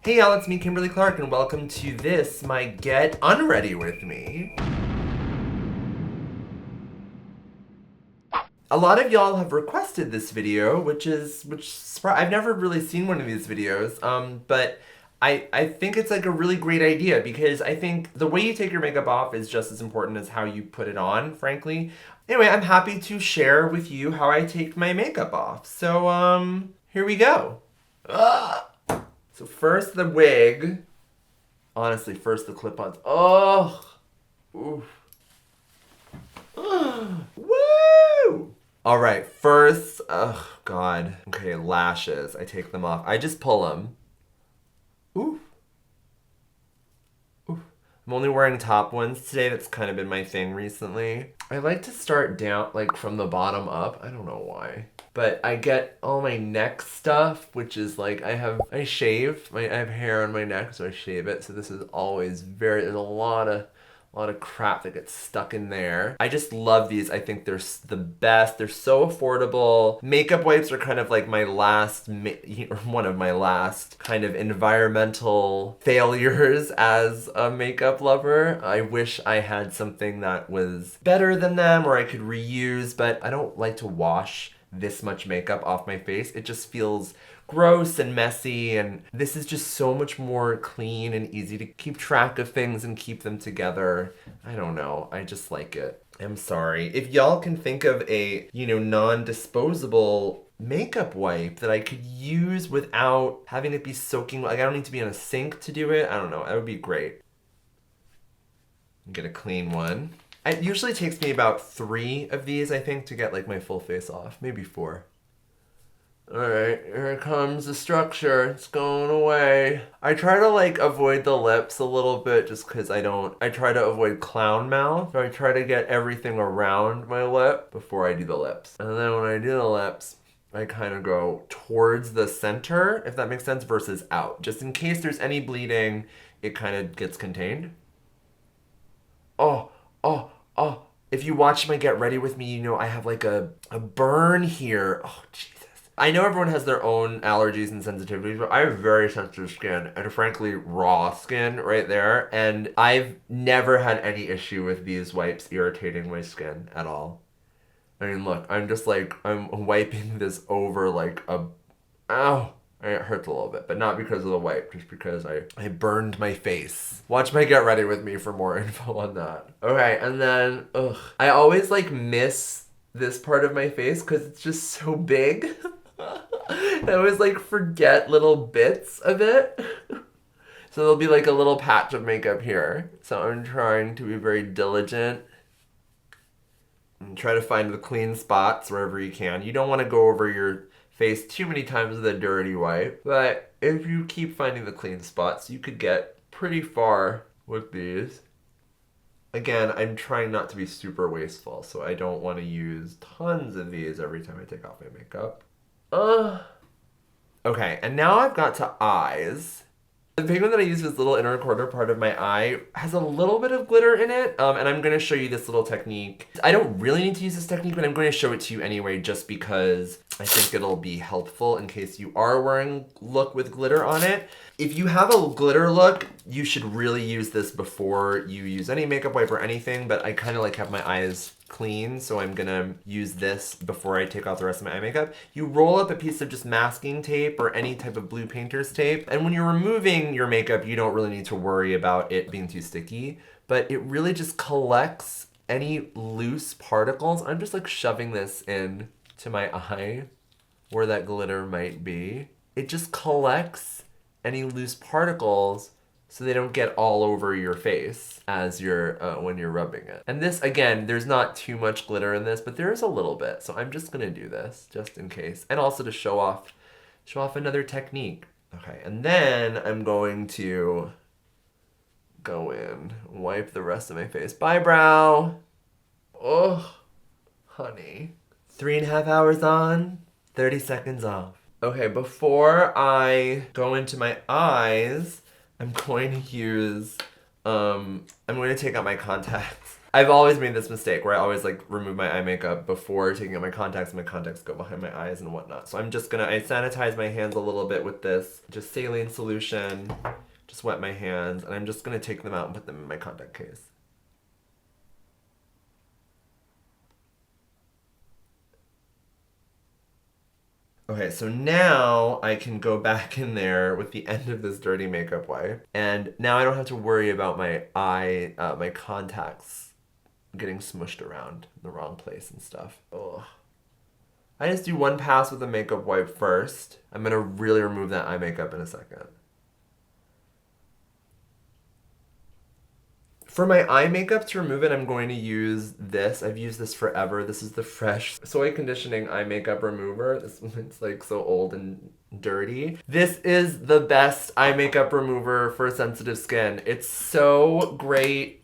Hey y'all, it's me, Kimberly Clark, and welcome to this, my Get Unready with me. A lot of y'all have requested this video, which I've never really seen one of these videos, but I think it's like a really great idea because I think the way you take your makeup off is just as important as how you put it on, frankly. Anyway, I'm happy to share with you how I take my makeup off. So, here we go. Ugh. So first the wig. Honestly, first the clip-ons. Oh! Oof. Woo! Alright, first, oh god. Okay, lashes. I take them off. I just pull them. Oof. Oof. I'm only wearing top ones today. That's kind of been my thing recently. I like to start down, like from the bottom up. I don't know why. But I get all my neck stuff, which is like, I have hair on my neck, so I shave it. So this is always there's a lot of crap that gets stuck in there. I just love these. I think they're the best. They're so affordable. Makeup wipes are kind of like my last, one of my last kind of environmental failures as a makeup lover. I wish I had something that was better than them or I could reuse, but I don't like to wash this much makeup off my face. It just feels gross and messy, and this is just so much more clean and easy to keep track of things and keep them together. I don't know, I just like it. I'm sorry. If y'all can think of a, non-disposable makeup wipe that I could use without having it be soaking, like I don't need to be in a sink to do it. I don't know, that would be great. Get a clean one. It usually takes me about 3 of these, I think, to get like my full face off. Maybe 4. Alright, here comes the structure. It's going away. I try to like avoid the lips a little bit just because I try to avoid clown mouth. So I try to get everything around my lip before I do the lips. And then when I do the lips, I kind of go towards the center, if that makes sense, versus out. Just in case there's any bleeding, it kind of gets contained. Oh. If you watch my Get Ready With Me, you know I have like a burn here. Oh, Jesus. I know everyone has their own allergies and sensitivities, but I have very sensitive skin and frankly raw skin right there. And I've never had any issue with these wipes irritating my skin at all. I mean, look, I'm just like, I'm wiping this over like ow. It hurts a little bit, but not because of the wipe, just because I burned my face. Watch my Get Ready With Me for more info on that. Okay, and then, I always like miss this part of my face because it's just so big. I always like forget little bits of it. So there'll be like a little patch of makeup here. So I'm trying to be very diligent and try to find the clean spots wherever you can. You don't want to go over your face too many times with a dirty wipe, but if you keep finding the clean spots, you could get pretty far with these. Again, I'm trying not to be super wasteful, so I don't want to use tons of these every time I take off my makeup. Okay, and now I've got to eyes. The pigment that I use for this little inner corner part of my eye has a little bit of glitter in it, and I'm going to show you this little technique. I don't really need to use this technique, but I'm going to show it to you anyway just because I think it'll be helpful in case you are wearing a look with glitter on it. If you have a glitter look, you should really use this before you use any makeup wipe or anything, but I kind of like have my eyes clean, so I'm gonna use this before I take off the rest of my eye makeup. You roll up a piece of just masking tape or any type of blue painter's tape, and when you're removing your makeup, you don't really need to worry about it being too sticky, but it really just collects any loose particles. I'm just like shoving this in to my eye where that glitter might be. It just collects any loose particles so they don't get all over your face as you're when you're rubbing it. And this, again, there's not too much glitter in this, but there is a little bit. So I'm just gonna do this just in case, and also to show off another technique. Okay, and then I'm going to go in, wipe the rest of my face. Bye, brow. Oh, honey. 3.5 hours on, 30 seconds off. Okay, before I go into my eyes, I'm going to use, I'm going to take out my contacts. I've always made this mistake where I always like remove my eye makeup before taking out my contacts, and my contacts go behind my eyes and whatnot. So I'm just gonna, I sanitize my hands a little bit with this, just saline solution, just wet my hands, and I'm just gonna take them out and put them in my contact case. Okay, so now I can go back in there with the end of this dirty makeup wipe, and now I don't have to worry about my my contacts getting smushed around in the wrong place and stuff. Ugh. I just do one pass with the makeup wipe first. I'm gonna really remove that eye makeup in a second. For my eye makeup, to remove it, I'm going to use this. I've used this forever. This is the Fresh Soy Conditioning Eye Makeup Remover. It's like so old and dirty. This is the best eye makeup remover for sensitive skin. It's so great.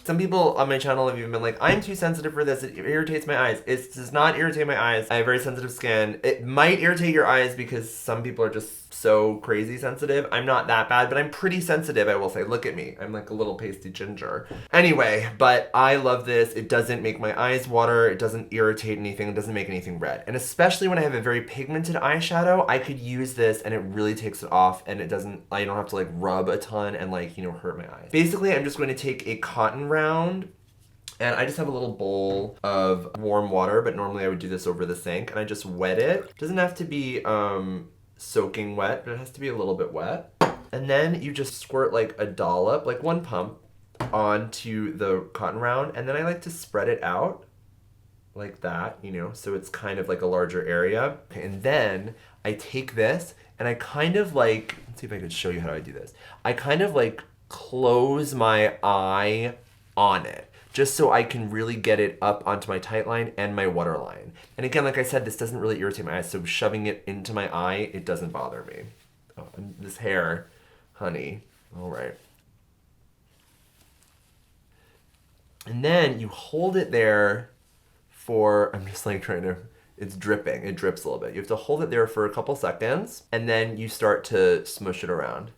Some people on my channel have even been like, I'm too sensitive for this. It irritates my eyes. It does not irritate my eyes. I have very sensitive skin. It might irritate your eyes because some people are just so crazy sensitive. I'm not that bad, but I'm pretty sensitive, I will say. Look at me. I'm like a little pasty ginger. Anyway, but I love this. It doesn't make my eyes water. It doesn't irritate anything. It doesn't make anything red. And especially when I have a very pigmented eyeshadow, I could use this and it really takes it off, and it doesn't, I don't have to like rub a ton and like, you know, hurt my eyes. Basically, I'm just going to take a cotton round, and I just have a little bowl of warm water, but normally I would do this over the sink, and I just wet it. It doesn't have to be soaking wet, but it has to be a little bit wet. And then you just squirt like a dollop, like one pump, onto the cotton round, and then I like to spread it out like that, you know, so it's kind of like a larger area. And then I take this and I kind of like, let's see if I could show you how I do this. I kind of like close my eye on it, just so I can really get it up onto my tight line and my waterline. And again, like I said, this doesn't really irritate my eyes, so shoving it into my eye, it doesn't bother me. Oh, and this hair, honey, all right. And then you hold it there for, I'm just like trying to, it's dripping, it drips a little bit. You have to hold it there for a couple seconds, and then you start to smush it around.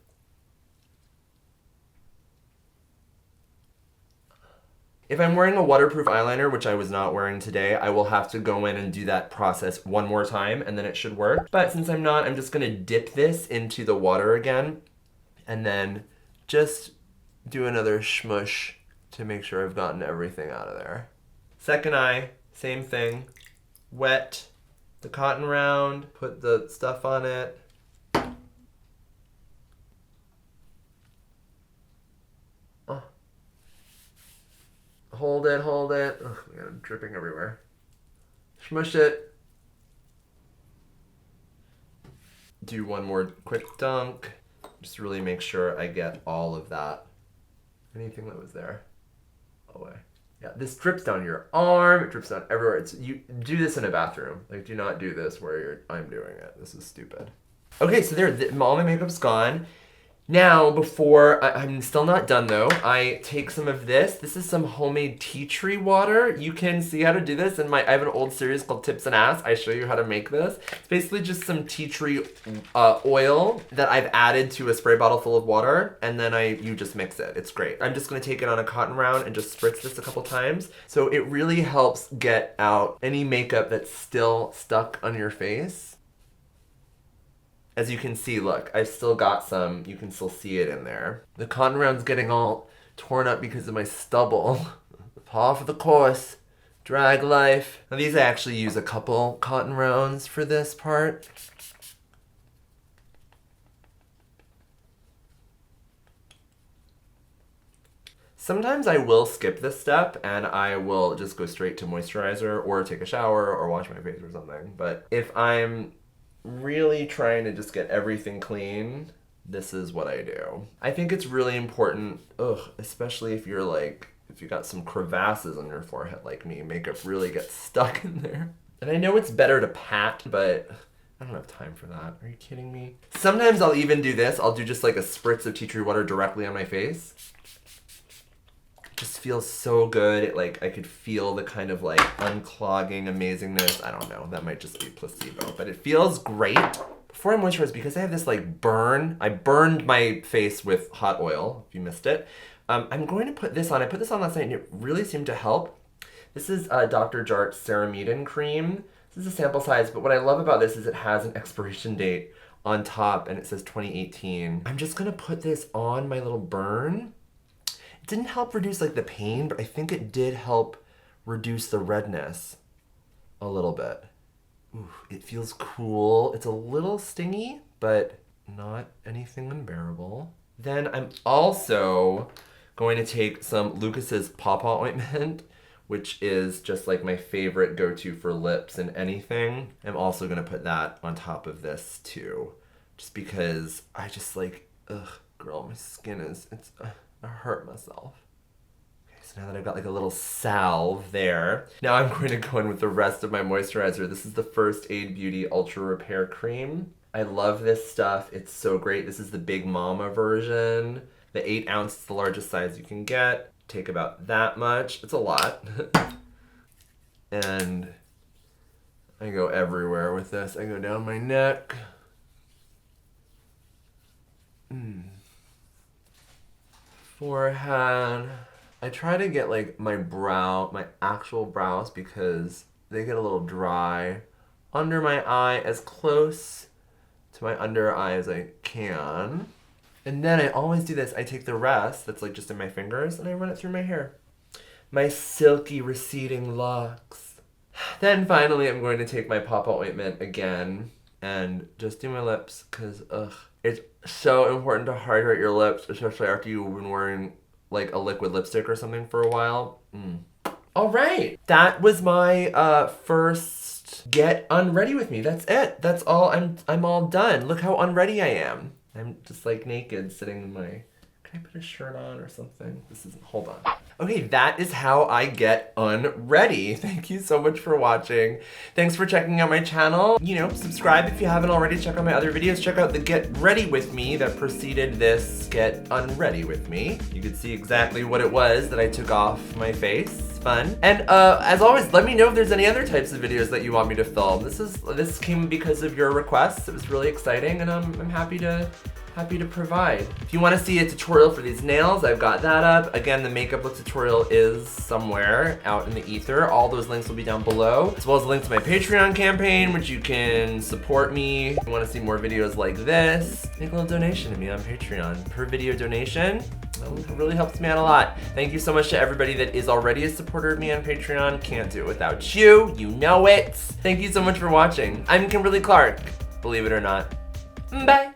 If I'm wearing a waterproof eyeliner, which I was not wearing today, I will have to go in and do that process one more time, and then it should work. But since I'm not, I'm just gonna dip this into the water again, and then just do another shmush to make sure I've gotten everything out of there. Second eye, same thing. Wet the cotton round, put the stuff on it. Hold it, hold it. Oh my God, I'm dripping everywhere. Smush it. Do one more quick dunk. Just really make sure I get all of that. Anything that was there away. Yeah, this drips down your arm. It drips down everywhere. It's, you do this in a bathroom. Like, do not do this where I'm doing it. This is stupid. Okay, so there, all my makeup's gone. Now, before, I'm still not done though, I take some of this. This is some homemade tea tree water. You can see how to do this in I have an old series called Tips and Ass. I show you how to make this. It's basically just some tea tree oil that I've added to a spray bottle full of water, and then you just mix it. It's great. I'm just gonna take it on a cotton round and just spritz this a couple times. So it really helps get out any makeup that's still stuck on your face. As you can see, look, I've still got some. You can still see it in there. The cotton round's getting all torn up because of my stubble. Par for the course. Drag life. Now these I actually use a couple cotton rounds for this part. Sometimes I will skip this step and I will just go straight to moisturizer or take a shower or wash my face or something. But if I'm really trying to just get everything clean, this is what I do. I think it's really important, especially if you're like, if you got some crevasses on your forehead like me, makeup really gets stuck in there. And I know it's better to pat, but I don't have time for that. Are you kidding me? Sometimes I'll even do this. I'll do just like a spritz of tea tree water directly on my face. Just feels so good. It, like, I could feel the kind of like unclogging amazingness. I don't know, that might just be placebo, but it feels great. before I moisturize, because I have this like burn, I burned my face with hot oil, if you missed it. I'm going to put this on. I put this on last night and it really seemed to help. This is Dr. Jart's Ceramidin cream. This is a sample size, but what I love about this is it has an expiration date on top and it says 2018. I'm just gonna put this on my little burn. It didn't help reduce like the pain, but I think it did help reduce the redness a little bit. Ooh, it feels cool. It's a little stingy, but not anything unbearable. Then I'm also going to take some Lucas's Pawpaw ointment, which is just like my favorite go-to for lips and anything. I'm also gonna put that on top of this too, just because I just like, ugh, girl, my skin is, I hurt myself. Okay, so now that I've got like a little salve there, now I'm going to go in with the rest of my moisturizer. This is the First Aid Beauty Ultra Repair Cream. I love this stuff, it's so great. This is the Big Mama version. The 8 ounce is the largest size you can get. Take about that much. It's a lot. And I go everywhere with this. I go down my neck. Forehead. I try to get like my brow, my actual brows, because they get a little dry. Under my eye, as close to my under eye as I can. And then I always do this. I take the rest that's like just in my fingers and I run it through my hair. My silky receding locks. Then finally I'm going to take my Pawpaw ointment again and just do my lips, because it's so important to hydrate your lips, especially after you've been wearing like a liquid lipstick or something for a while. All right, that was my first get unready with me. That's it. That's all. I'm all done. Look how unready I am. I'm just like naked sitting in my, can I put a shirt on or something? This isn't, hold on. Okay, that is how I get unready. Thank you so much for watching. Thanks for checking out my channel. You know, subscribe if you haven't already. Check out my other videos. Check out the Get Ready With Me that preceded this Get Unready With Me. You could see exactly what it was that I took off my face. Fun. And as always, let me know if there's any other types of videos that you want me to film. This came because of your requests. It was really exciting, and I'm happy to provide. If you want to see a tutorial for these nails, I've got that up. Again, the makeup look tutorial is somewhere out in the ether. All those links will be down below, as well as a link to my Patreon campaign, which you can support me. If you want to see more videos like this, make a little donation to me on Patreon. Per video donation, it really helps me out a lot. Thank you so much to everybody that is already a supporter of me on Patreon. Can't do it without you. You know it. Thank you so much for watching. I'm Kimberly Clark, believe it or not. Bye.